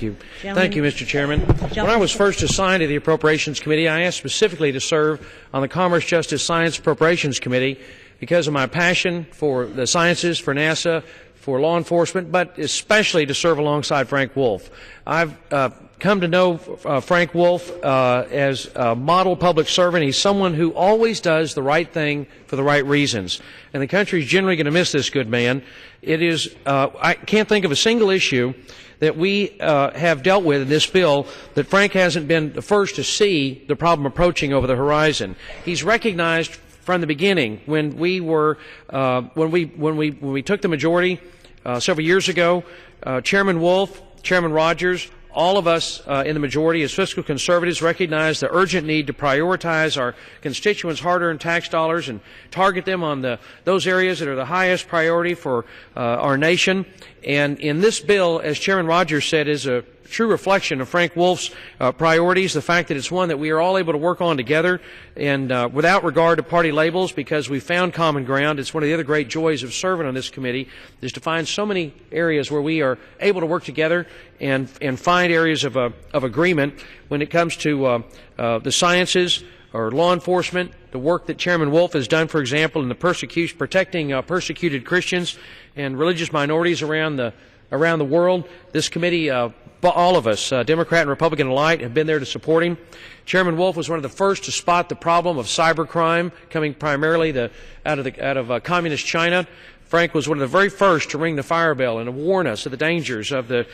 you. Thank you, Mr. Chairman. When I was first assigned to the Appropriations Committee, I asked specifically to serve on the Commerce, Justice, Science, Appropriations Committee because of my passion for the sciences, for NASA, for law enforcement, but especially to serve alongside Frank Wolf. I've come to know Frank Wolf as a model public servant. He's someone who always does the right thing for the right reasons. And the country is generally going to miss this good man. It is, I can't think of a single issue that we have dealt with in this bill that Frank hasn't been the first to see the problem approaching over the horizon. He's recognized from the beginning when we were when we took the majority several years ago. Chairman Wolf, Chairman Rogers, all of us in the majority as fiscal conservatives recognize the urgent need to prioritize our constituents' hard-earned tax dollars and target them on those areas that are the highest priority for our nation. And in this bill, as Chairman Rogers said, is a true reflection of Frank Wolf's priorities, the fact that it's one that we are all able to work on together and without regard to party labels because we found common ground. It's one of the other great joys of serving on this committee is to find so many areas where we are able to work together and find areas of agreement when it comes to the sciences or law enforcement, the work that Chairman Wolf has done, for example, in the protecting persecuted Christians and religious minorities around the world. This committee, all of us, Democrat and Republican alike, have been there to support him. Chairman Wolf was one of the first to spot the problem of cybercrime coming primarily out of communist China. Frank was one of the very first to ring the fire bell and to warn us of the dangers of the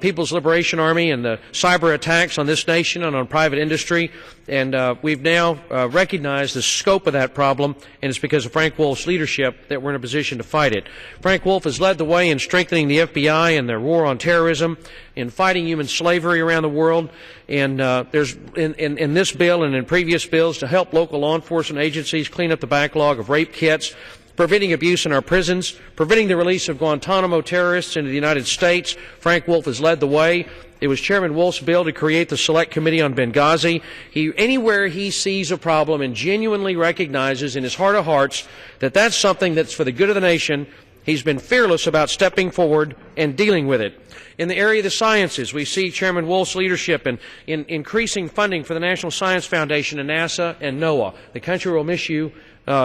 People's Liberation Army and the cyber attacks on this nation and on private industry. And we've now recognized the scope of that problem, and it's because of Frank Wolf's leadership that we're in a position to fight it. Frank Wolf has led the way in strengthening the FBI and their war on terrorism, in fighting human slavery around the world. And there's in this bill and in previous bills to help local law enforcement agencies clean up the backlog of rape kits, preventing abuse in our prisons, preventing the release of Guantanamo terrorists into the United States. Frank Wolf has led the way. It was Chairman Wolf's bill to create the Select Committee on Benghazi. Anywhere he sees a problem and genuinely recognizes in his heart of hearts that that's something that's for the good of the nation, he's been fearless about stepping forward and dealing with it. In the area of the sciences, we see Chairman Wolf's leadership in increasing funding for the National Science Foundation and NASA and NOAA. The country will miss you,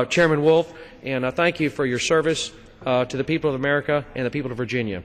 Chairman Wolf, and I thank you for your service to the people of America and the people of Virginia.